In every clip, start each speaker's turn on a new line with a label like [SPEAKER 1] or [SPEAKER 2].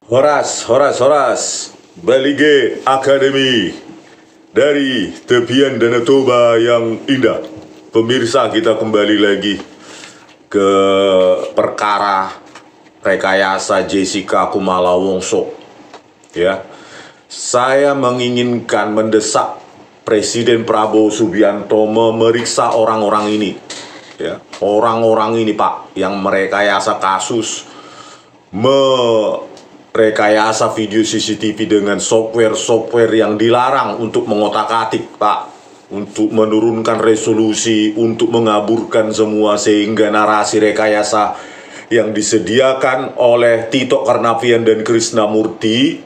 [SPEAKER 1] Horas, Balige Academy dari tepian Danau Toba yang indah. Pemirsa, kita kembali lagi ke perkara rekayasa Jessica Kumala Wongso. Ya, saya menginginkan mendesak Presiden Prabowo Subianto memeriksa orang-orang ini. Ya, orang-orang ini Pak, yang merekayasa kasus, rekayasa video CCTV dengan software yang dilarang untuk mengotak-atik, Pak, untuk menurunkan resolusi, untuk mengaburkan semua, sehingga narasi rekayasa yang disediakan oleh Tito Karnavian dan Krishnamurti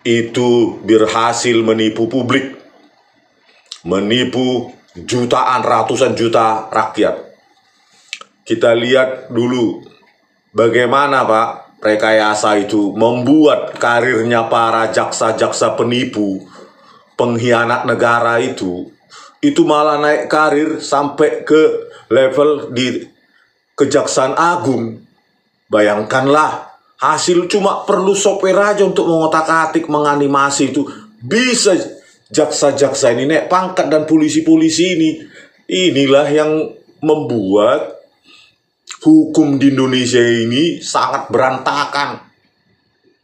[SPEAKER 1] itu berhasil menipu publik, menipu jutaan, ratusan juta rakyat. Kita lihat dulu bagaimana, Pak, rekayasa itu membuat karirnya para jaksa-jaksa penipu, pengkhianat negara itu malah naik karir sampai ke level di Kejaksaan Agung. Bayangkanlah, hasil cuma perlu software aja untuk mengotak-atik, menganimasi itu. Bisa jaksa-jaksa ini naik pangkat, dan polisi-polisi ini. Inilah yang membuat hukum di Indonesia ini sangat berantakan.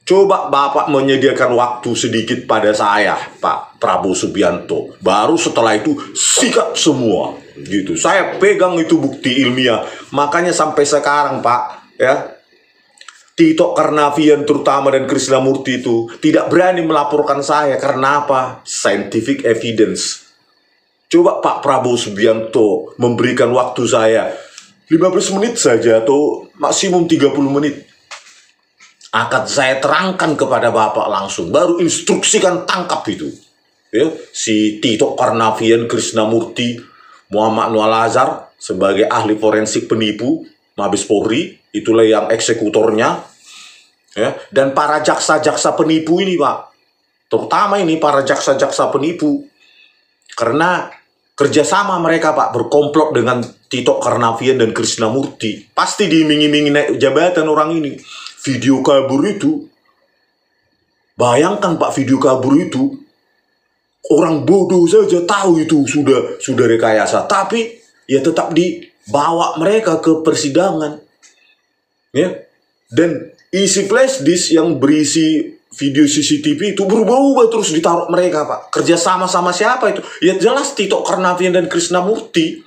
[SPEAKER 1] Coba Bapak menyediakan waktu sedikit pada saya, Pak Prabowo Subianto. Baru setelah itu sikat semua, gitu. Saya pegang itu bukti ilmiah. Makanya sampai sekarang, Pak, ya, Tito Karnavian terutama dan Krishnamurti itu tidak berani melaporkan saya. Karena apa? Scientific evidence. Coba Pak Prabowo Subianto memberikan waktu saya 15 menit saja atau maksimum 30 menit. Akan saya terangkan kepada Bapak langsung. Baru instruksikan tangkap itu. Ya, si Tito Karnavian, Krishnamurti, Muhammad Nur Al-Azhar sebagai ahli forensik penipu, Mabes Polri, itulah yang eksekutornya. Ya, dan para jaksa-jaksa penipu ini, Pak. Terutama ini para jaksa-jaksa penipu. Karena kerjasama mereka, Pak, berkomplot dengan Tito Karnavian dan Krishnamurti. Pasti diiming-imingi naik jabatan orang ini. Video kabur itu, bayangkan Pak, video kabur itu, orang bodoh saja tahu itu sudah rekayasa. Tapi ya tetap dibawa mereka ke persidangan. Ya. Dan isi flash disk yang berisi video CCTV itu berubah-ubah terus ditaruh mereka, Pak. Kerja sama siapa itu? Ya jelas Tito Karnavian dan Krishnamurti.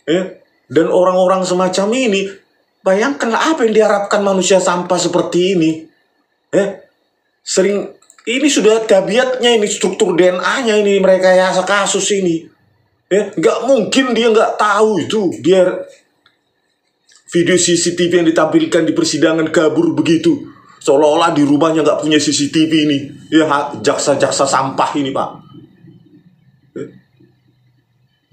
[SPEAKER 1] Ya. Dan orang-orang semacam ini, bayangkanlah apa yang diharapkan manusia sampah seperti ini. Ya. Ini sudah tabiatnya, ini struktur DNA-nya ini mereka ya kasus ini. Ya. Nggak mungkin dia nggak tahu itu. Dia video CCTV yang ditampilkan di persidangan kabur begitu. Seolah-olah di rumahnya nggak punya CCTV ini. Ya, jaksa-jaksa sampah ini, Pak.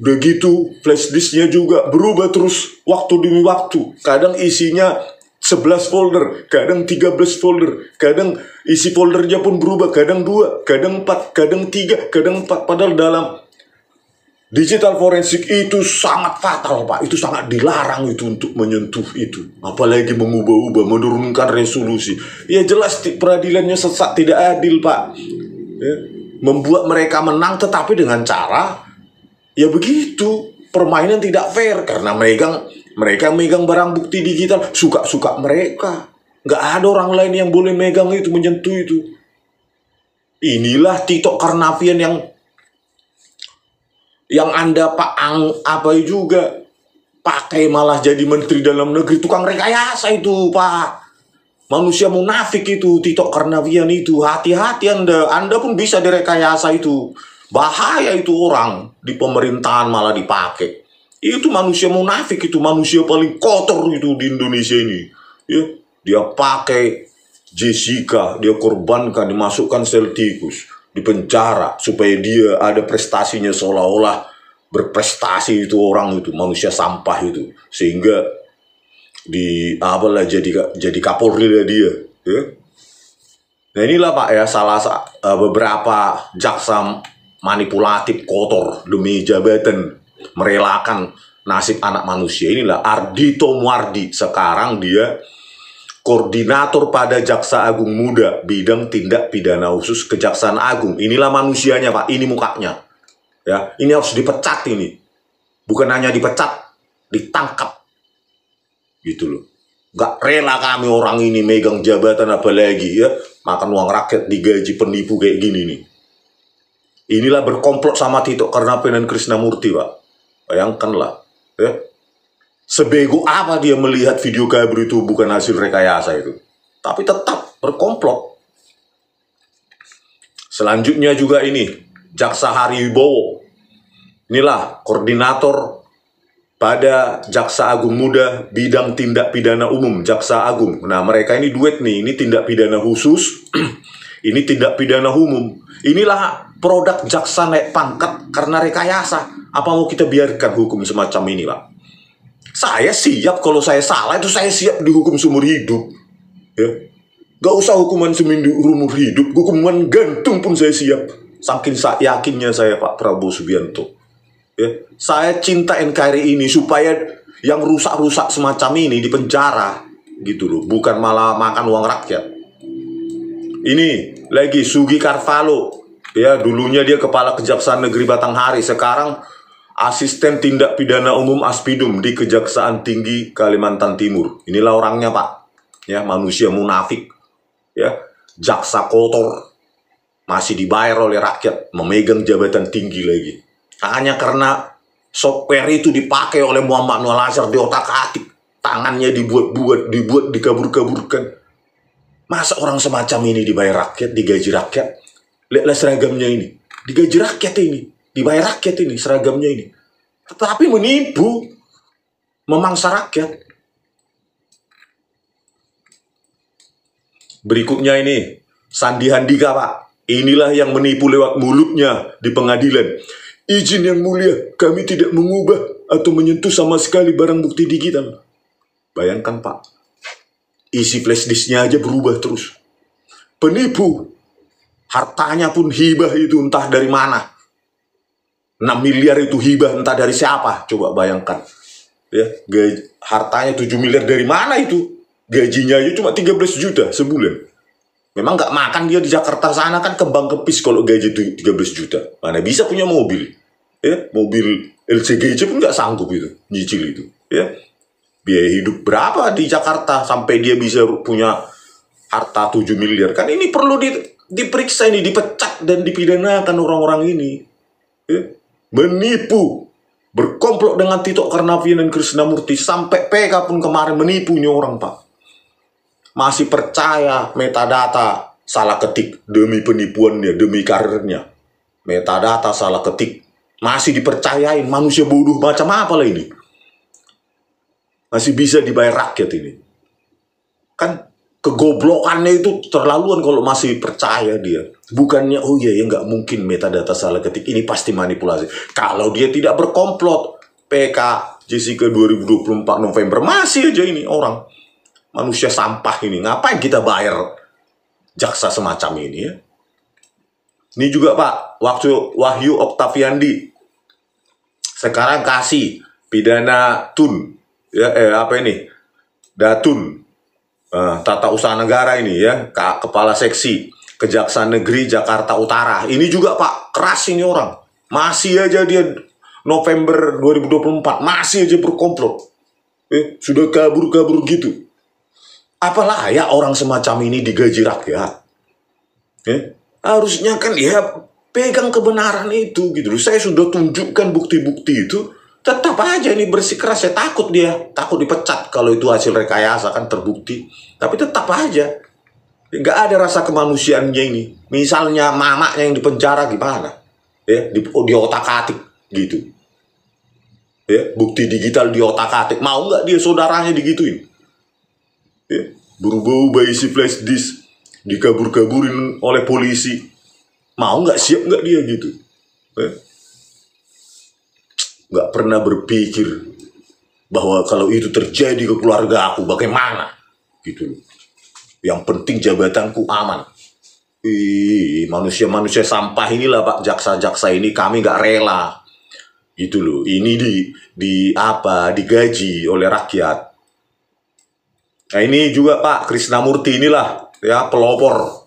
[SPEAKER 1] Udah gitu, flash disknya juga berubah terus waktu demi waktu. Kadang isinya 11 folder, kadang 13 folder. Kadang isi foldernya pun berubah, kadang 2, kadang 4, kadang 3, kadang 4. Padahal dalam digital forensik itu sangat fatal, Pak. Itu sangat dilarang itu untuk menyentuh itu. Apalagi mengubah-ubah, menurunkan resolusi. Ya jelas peradilannya sesat, tidak adil, Pak. Ya. Membuat mereka menang tetapi dengan cara ya begitu. Permainan tidak fair. Karena mereka megang barang bukti digital. Suka-suka mereka. Nggak ada orang lain yang boleh megang itu, menyentuh itu. Inilah Tito Karnavian yang Anda apa juga pakai malah jadi Menteri Dalam Negeri. Tukang rekayasa itu, Pak. Manusia munafik itu Tito Karnavian itu. Hati-hati Anda pun bisa direkayasa itu. Bahaya itu orang di pemerintahan malah dipakai. Itu manusia munafik, itu manusia paling kotor itu di Indonesia ini. Ya, dia pakai Jessica, dia korbankan, dimasukkan sel tikus, dipenjara supaya dia ada prestasinya, seolah-olah berprestasi itu orang itu, manusia sampah itu, sehingga jadi Kapolri lah dia. Ya. Nah inilah, Pak, ya, beberapa jaksa manipulatif kotor demi jabatan, merelakan nasib anak manusia. Inilah Ardhito Moardi. Sekarang dia Koordinator pada Jaksa Agung Muda, bidang tindak pidana khusus Kejaksaan Agung. Inilah manusianya, Pak. Ini mukanya. Ya, ini harus dipecat ini. Bukan hanya dipecat, ditangkap. Gitu loh. Nggak rela kami orang ini megang jabatan apalagi ya. Makan uang rakyat, digaji penipu kayak gini nih. Inilah berkomplot sama Tito Karnavian dan Krisnamurti, Pak. Bayangkanlah. Ya. Sebego apa dia melihat video kabur itu bukan hasil rekayasa itu. Tapi tetap berkomplot. Selanjutnya juga ini, Jaksa Hariwibowo. Inilah koordinator pada Jaksa Agung Muda, bidang tindak pidana umum, Jaksa Agung. Nah, mereka ini duet nih, ini tindak pidana khusus, ini tindak pidana umum. Inilah produk jaksa naik pangkat karena rekayasa. Apa mau kita biarkan hukum semacam ini, Pak? Saya siap kalau saya salah itu saya siap dihukum seumur hidup. Ya. Gak usah hukuman seumur hidup, hukuman gantung pun saya siap. Saking yakinnya saya Pak Prabowo Subianto. Ya. Saya cinta NKRI ini supaya yang rusak-rusak semacam ini dipenjara gitu loh, bukan malah makan uang rakyat. Ini lagi Sugi Carvalho. Ya, dulunya dia kepala Kejaksaan Negeri Batanghari, sekarang asisten tindak pidana umum Aspidum di Kejaksaan Tinggi Kalimantan Timur. Inilah orangnya, Pak. Ya, manusia munafik. Ya, jaksa kotor. Masih dibayar oleh rakyat, memegang jabatan tinggi lagi. Hanya karena software itu dipakai oleh Muhammad Nur Azhar di otak-atik. Tangannya dibuat dikabur-kaburkan. Masa orang semacam ini dibayar rakyat, digaji rakyat? Lihatlah seragamnya ini. Digaji rakyat ini. Dibayar rakyat ini, seragamnya ini. Tetapi menipu, memangsa rakyat. Berikutnya ini, Sandi Handika, Pak. Inilah yang menipu lewat mulutnya di pengadilan. Izin yang mulia, kami tidak mengubah atau menyentuh sama sekali barang bukti digital. Bayangkan, Pak. Isi flash disknya aja berubah terus. Penipu. Hartanya pun hibah itu entah dari mana. 6 miliar itu hibah entah dari siapa. Coba bayangkan. Ya, hartanya 7 miliar dari mana itu? Gajinya aja cuma 13 juta sebulan. Memang nggak makan dia di Jakarta sana kan kembang kepis kalau gaji 13 juta. Mana bisa punya mobil. Ya, mobil LCGC pun nggak sanggup itu. Nyicil itu. Ya. Biaya hidup berapa di Jakarta sampai dia bisa punya harta 7 miliar. Kan ini perlu diperiksa ini, dipecat dan dipidanakan orang-orang ini. Ya. Menipu, berkomplot dengan Tito Karnavian dan Krisnamurti, sampai PK pun kemarin menipunya orang, Pak. Masih percaya metadata salah ketik demi penipuannya, demi karirnya. Metadata salah ketik, masih dipercayain. Manusia bodoh macam apa lah ini? Masih bisa dibayar rakyat ini. Kan kegoblokannya itu terlaluan kalau masih percaya dia. Bukannya, oh iya ya nggak mungkin metadata salah ketik, ini pasti manipulasi. Kalau dia tidak berkomplot, PK Jessica 2024 November, masih aja ini orang. Manusia sampah ini, ngapain kita bayar jaksa semacam ini ya? Ini juga Pak, waktu Wahyu Oktaviandi, sekarang kasih pidana tun, ya apa ini, datun, tata usaha negara ini ya, kepala seksi Kejaksaan Negeri Jakarta Utara. Ini juga Pak, keras ini orang. Masih aja dia November 2024, masih aja berkomplot. Sudah kabur-kabur gitu. Apalah ya orang semacam ini digaji rakyat. Harusnya kan ya pegang kebenaran itu gitu. Saya sudah tunjukkan bukti-bukti itu. Tetap aja ini bersikeras. Saya takut dia. Takut dipecat kalau itu hasil rekayasa kan terbukti. Tapi tetap aja. Nggak ada rasa kemanusiaannya ini. Misalnya mamanya yang dipenjara gimana? Ya, di otak-atik gitu. Ya, bukti digital di otak-atik. Mau nggak dia saudaranya digituin? Ya, berubah-ubah isi flash disk, dikabur-kaburin oleh polisi. Mau nggak, siap nggak dia gitu? Ya. Nggak pernah berpikir bahwa kalau itu terjadi ke keluarga aku, bagaimana? Gitu loh. Yang penting jabatanku aman. Manusia-manusia sampah inilah Pak, jaksa-jaksa ini kami nggak rela. Gitu loh. Ini digaji oleh rakyat. Nah ini juga Pak Krisnamurti inilah ya pelopor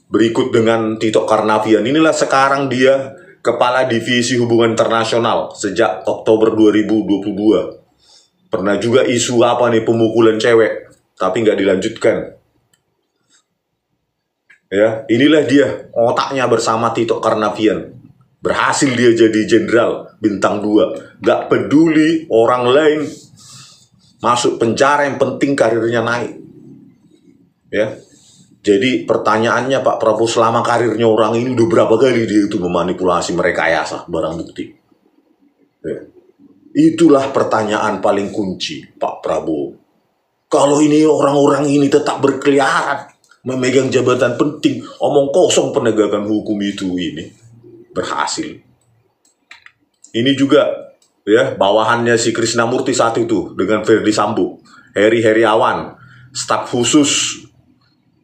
[SPEAKER 1] berikut dengan Tito Karnavian. Inilah sekarang dia Kepala Divisi Hubungan Internasional sejak Oktober 2022. Pernah juga isu apa nih pemukulan cewek, tapi nggak dilanjutkan. Ya, inilah dia otaknya bersama Tito Karnavian. Berhasil dia jadi jenderal bintang 2. Nggak peduli orang lain masuk penjara, yang penting karirnya naik. Ya. Jadi pertanyaannya Pak Prabowo, selama karirnya orang ini udah berapa kali dia itu memanipulasi merekayasa barang bukti? Ya. Itulah pertanyaan paling kunci Pak Prabowo. Kalau ini orang-orang ini tetap berkeliaran memegang jabatan penting, omong kosong penegakan hukum itu ini berhasil. Ini juga ya bawahannya si Krisnamurti saat itu dengan Ferdi Sambo, Heri Heriawan, staf khusus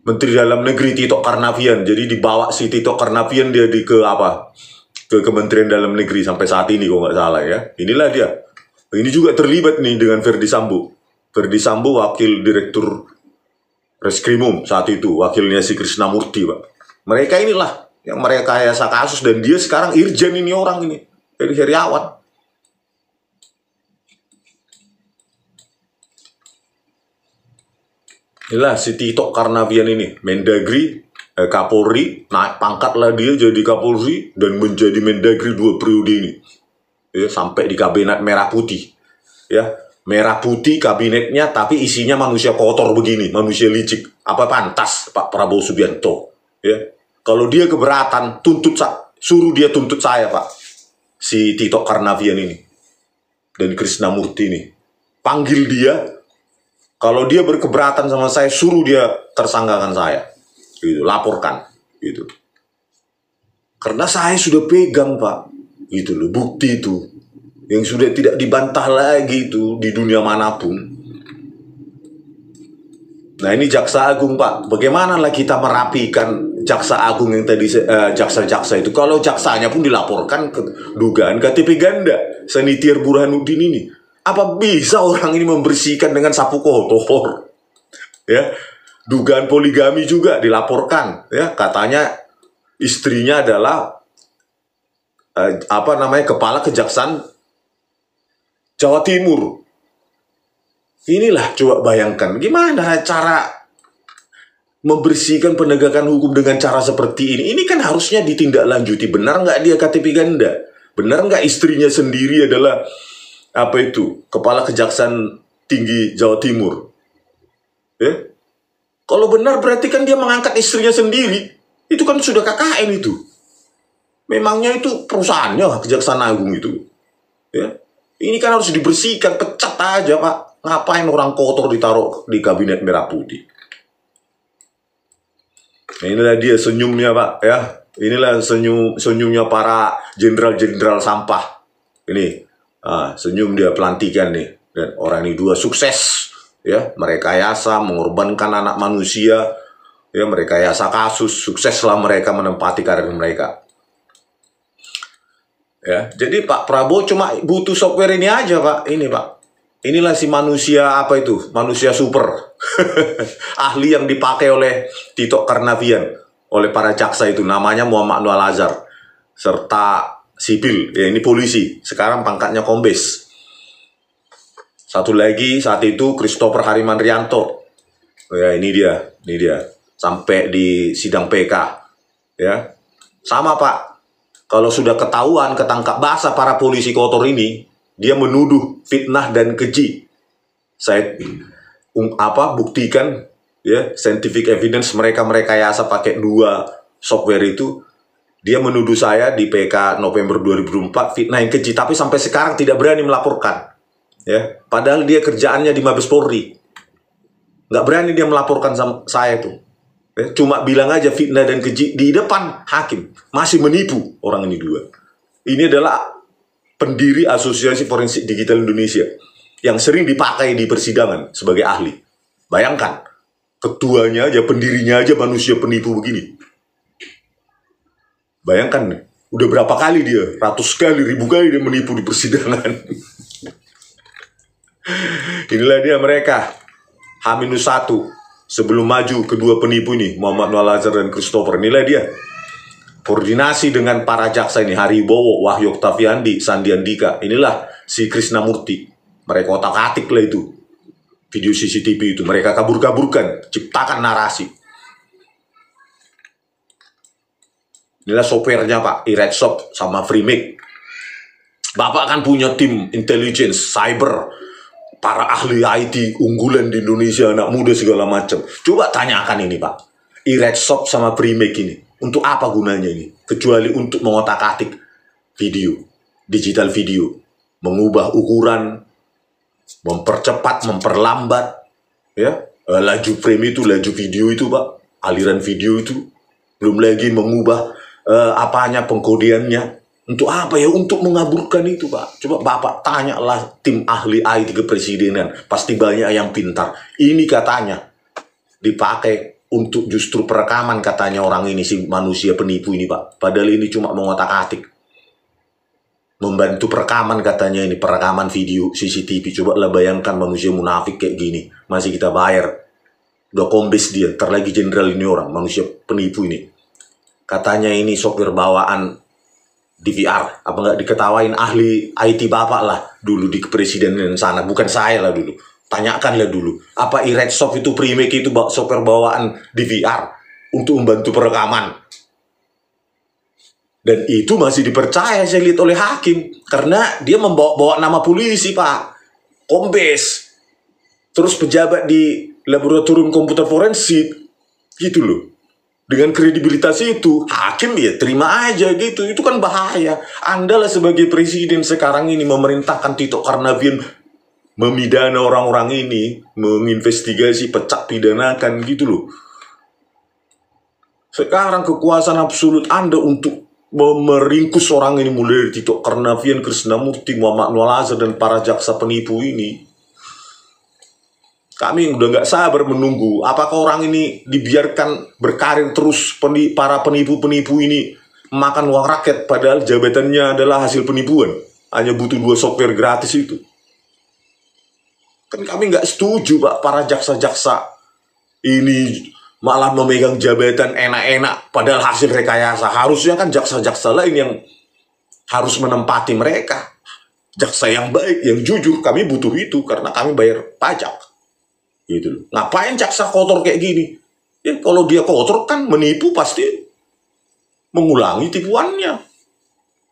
[SPEAKER 1] Menteri Dalam Negeri Tito Karnavian. Jadi dibawa si Tito Karnavian dia ke Kementerian Dalam Negeri sampai saat ini kalau nggak salah ya. Inilah dia. Ini juga terlibat nih dengan Ferdi Sambo. Ferdi Sambo wakil direktur Reskrimum saat itu, wakilnya si Krisnamurti, Pak. Mereka inilah yang merekayasa kasus, dan dia sekarang irjen ini orang ini, Heri Heriawan. Inilah si Tito Karnavian ini, Mendagri, Kapolri, naik pangkatlah dia jadi Kapolri dan menjadi Mendagri 2 periode ini. Ya, sampai di kabinet merah putih. Ya, merah putih kabinetnya, tapi isinya manusia kotor begini, manusia licik. Apa pantas Pak Prabowo Subianto? Ya, kalau dia keberatan, suruh dia tuntut saya Pak, si Tito Karnavian ini dan Krisnamurti ini. Panggil dia, kalau dia berkeberatan sama saya, suruh dia tersangkakan saya, gitu, laporkan, gitu. Karena saya sudah pegang Pak, gitu loh, bukti itu yang sudah tidak dibantah lagi itu di dunia manapun. Nah ini Jaksa Agung Pak, bagaimana lah kita merapikan Jaksa Agung yang tadi jaksa-jaksa itu? Kalau jaksanya pun dilaporkan ke dugaan KTP ganda Sanitiar Burhanuddin ini, apa bisa orang ini membersihkan dengan sapu kotor? Ya, dugaan poligami juga dilaporkan. Ya, katanya istrinya adalah kepala kejaksaan Jawa Timur. Inilah coba bayangkan gimana cara membersihkan penegakan hukum dengan cara seperti ini. Ini kan harusnya ditindaklanjuti. Benar nggak dia KTP ganda? Benar nggak istrinya sendiri adalah kepala kejaksaan tinggi Jawa Timur? Ya? Kalau benar berarti kan dia mengangkat istrinya sendiri. Itu kan sudah KKN itu. Memangnya itu perusahaannya Kejaksaan Agung itu. Ya. Ini kan harus dibersihkan, pecat aja Pak. Ngapain orang kotor ditaruh di kabinet merah putih? Nah, inilah dia senyumnya Pak ya. Inilah senyumnya para jenderal-jenderal sampah. Ini senyum dia pelantikan nih. Dan orang ini 2 sukses ya, merekayasa, mengorbankan anak manusia, ya merekayasa kasus, sukseslah mereka menempati karir mereka. Ya, jadi Pak Prabowo cuma butuh software ini aja Pak. Ini Pak, inilah si manusia manusia super ahli yang dipakai oleh Tito Karnavian, oleh para jaksa itu, namanya Muhammad Nur Al-Azhar, serta sipil, ya ini polisi, sekarang pangkatnya kombes. Satu lagi saat itu Christopher Harimanrianto, ya ini dia, sampai di sidang PK, ya sama Pak. Kalau sudah ketahuan, ketangkap basah para polisi kotor ini, dia menuduh fitnah dan keji. Saya buktikan ya, scientific evidence mereka merekayasa pakai 2 software itu. Dia menuduh saya di PK November 2004 fitnah yang keji, tapi sampai sekarang tidak berani melaporkan. Ya, padahal dia kerjaannya di Mabes Polri. Nggak berani dia melaporkan sama saya tuh. Cuma bilang aja fitnah dan keji di depan hakim. Masih menipu orang ini 2. Ini adalah pendiri Asosiasi Forensik Digital Indonesia yang sering dipakai di persidangan sebagai ahli. Bayangkan, ketuanya aja, pendirinya aja manusia penipu begini. Bayangkan, udah berapa kali dia, ratus kali, ribu kali dia menipu di persidangan. Inilah dia mereka. H-1 sebelum maju kedua penipu ini, Muhammad Noah Lazar dan Christopher. Inilah dia. Koordinasi dengan para jaksa ini, Haribowo, Wahyu Oktaviandi, Sandi Andika. Inilah si Krisnamurti. Mereka otak-atik lah itu. Video CCTV itu. Mereka kabur-kaburkan. Ciptakan narasi. Inilah softwarenya Pak. iRedShop sama Freemake. Bapak kan punya tim intelligence, cyber, para ahli IT unggulan di Indonesia, anak muda segala macam. Coba tanyakan ini Pak. iRedShop sama Freemake ini. Untuk apa gunanya ini? Kecuali untuk mengotak-atik video, digital video, mengubah ukuran, mempercepat, memperlambat, ya, laju frame itu, laju video itu Pak, aliran video itu, belum lagi mengubah pengkodeannya. Untuk apa ya? Untuk mengaburkan itu Pak. Coba Bapak tanyalah tim ahli IT kepresidenan, pasti banyak yang pintar. Ini katanya dipakai untuk justru perekaman katanya orang ini, si manusia penipu ini Pak. Padahal ini cuma mengotak-atik. Membantu perekaman katanya ini, perekaman video CCTV. Coba lah bayangkan manusia munafik kayak gini. Masih kita bayar. Udah kombes dia, terlagi jenderal ini orang, manusia penipu ini. Katanya ini sopir bawaan DVR. Apa nggak diketawain ahli IT Bapak lah dulu di kepresidenan sana. Bukan saya lah dulu. Tanyakanlah dulu, apa iRedShop itu, Freemake itu software bawaan DVR untuk membantu perekaman. Dan itu masih dipercaya saya lihat oleh hakim. Karena dia membawa nama polisi Pak. Kombes. Terus pejabat di laboratorium komputer forensik. Gitu loh. Dengan kredibilitas itu, hakim ya terima aja gitu. Itu kan bahaya. Anda lah sebagai presiden sekarang ini memerintahkan Tito Karnavian memidana orang-orang ini, menginvestigasi, pecah pidanakan gitu loh. Sekarang kekuasaan absolut Anda untuk meringkus orang ini, mulai dari Tito Karnavian, Krisnamurti, Muhammad Noah Lazar, dan para jaksa penipu ini. Kami udah nggak sabar menunggu apakah orang ini dibiarkan berkarir terus, para penipu-penipu ini makan uang rakyat, padahal jabatannya adalah hasil penipuan. Hanya butuh 2 software gratis itu. Kan kami nggak setuju Pak, para jaksa-jaksa ini malah memegang jabatan enak-enak, padahal hasil rekayasa. Harusnya kan jaksa-jaksa lain yang harus menempati mereka. Jaksa yang baik, yang jujur, kami butuh itu, karena kami bayar pajak. Gitu loh. Ngapain jaksa kotor kayak gini? Ya kalau dia kotor kan menipu, pasti mengulangi tipuannya.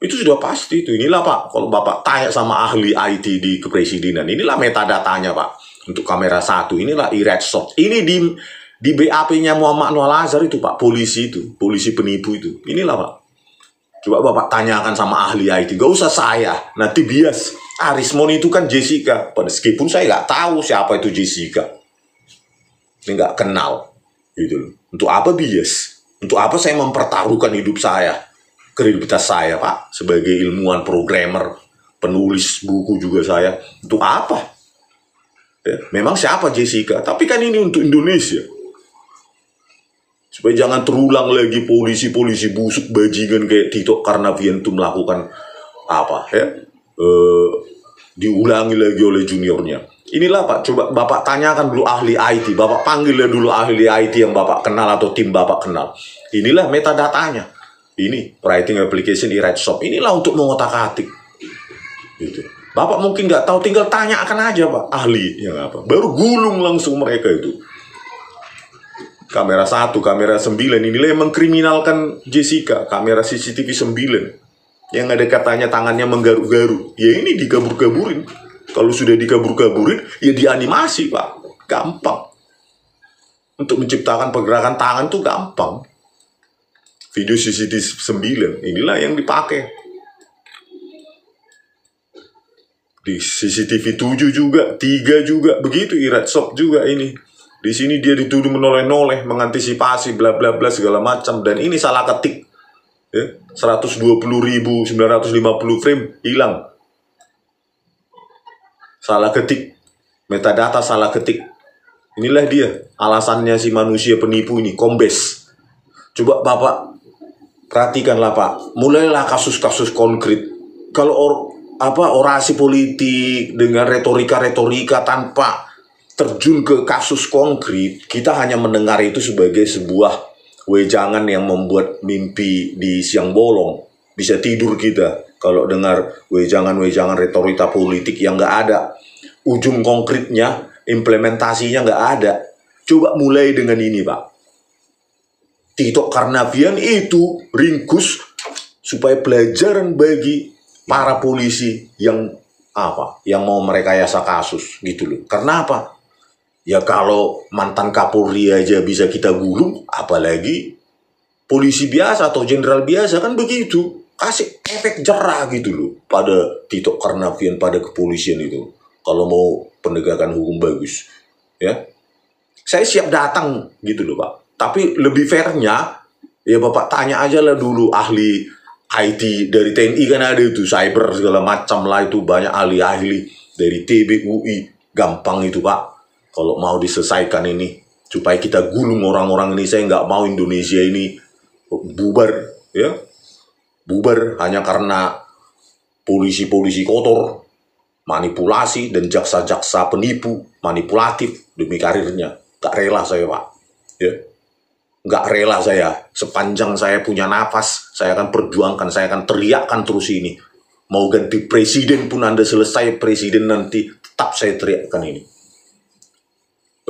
[SPEAKER 1] Itu sudah pasti itu. Inilah Pak, kalau Bapak tanya sama ahli IT di kepresidenan, inilah metadatanya Pak. Untuk kamera 1, inilah iRedShop. Ini di BAP-nya Muhammad Noah Lazar itu Pak, polisi itu, polisi penipu itu. Inilah Pak. Coba Bapak tanyakan sama ahli IT, gak usah saya, nanti bias. Arismon itu kan Jessica, meskipun saya nggak tahu siapa itu Jessica. Ini nggak kenal. Gitu loh. Untuk apa bias? Untuk apa saya mempertaruhkan hidup saya? Kredibilitas saya Pak, sebagai ilmuwan, programmer, penulis buku juga saya. Untuk apa? Ya, memang siapa Jessica? Tapi kan ini untuk Indonesia. Supaya jangan terulang lagi polisi-polisi busuk bajingan kayak Tito Karnavian itu melakukan apa ya? Diulangi lagi oleh juniornya. Inilah Pak, coba Bapak tanyakan dulu ahli IT. Bapak panggilnya dulu ahli IT yang Bapak kenal atau tim Bapak kenal. Inilah metadatanya. Ini writing application iRedShop. Inilah untuk mengotak-atik. Gitu. Bapak mungkin nggak tahu, tinggal tanyakan aja Pak ahli yang apa. Baru gulung langsung mereka itu. Kamera 1, kamera 9, inilah yang mengkriminalkan Jessica. Kamera CCTV 9 yang ada katanya tangannya menggaruk-garuk. Ya ini dikabur-kaburin. Kalau sudah dikabur-kaburin, ya dianimasi Pak. Gampang. Untuk menciptakan pergerakan tangan tuh gampang. Video CCTV 9, inilah yang dipakai. Di CCTV 7 juga, 3 juga, begitu iRedShop juga ini. Di sini dia dituduh menoleh-noleh, mengantisipasi, bla bla bla segala macam, dan ini salah ketik. Ya, 120.950 frame hilang. Salah ketik. Metadata salah ketik. Inilah dia alasannya si manusia penipu ini, kombes. Coba Bapak perhatikanlah Pak, mulailah kasus-kasus konkret. Kalau orasi politik dengan retorika-retorika tanpa terjun ke kasus konkret, kita hanya mendengar itu sebagai sebuah wejangan yang membuat mimpi di siang bolong. Bisa tidur kita kalau dengar wejangan-wejangan retorika politik yang nggak ada ujung konkretnya, implementasinya nggak ada. Coba mulai dengan ini, Pak. Tito Karnavian itu ringkus supaya pelajaran bagi para polisi yang mau merekayasa kasus gitu loh. Karena apa? Ya kalau mantan Kapolri aja bisa kita gulung, apalagi polisi biasa atau jenderal biasa, kan begitu. Kasih efek jerah gitu loh pada Tito Karnavian, pada kepolisian itu. Kalau mau penegakan hukum bagus, ya. Saya siap datang gitu loh, Pak. Tapi lebih fairnya, ya Bapak tanya aja lah dulu ahli IT dari TNI, kan ada itu, cyber segala macam lah, itu banyak ahli-ahli dari TBUI. Gampang itu, Pak. Kalau mau diselesaikan ini, supaya kita gulung orang-orang ini. Saya nggak mau Indonesia ini bubar, ya. Bubar hanya karena polisi-polisi kotor, manipulasi, dan jaksa-jaksa penipu, manipulatif demi karirnya. Nggak rela saya, Pak. Ya. Nggak rela saya. Sepanjang saya punya nafas, saya akan perjuangkan, saya akan teriakkan terus ini. Mau ganti presiden pun Anda selesai presiden nanti, tetap saya teriakkan ini.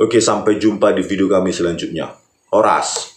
[SPEAKER 1] Oke, sampai jumpa di video kami selanjutnya. Horas.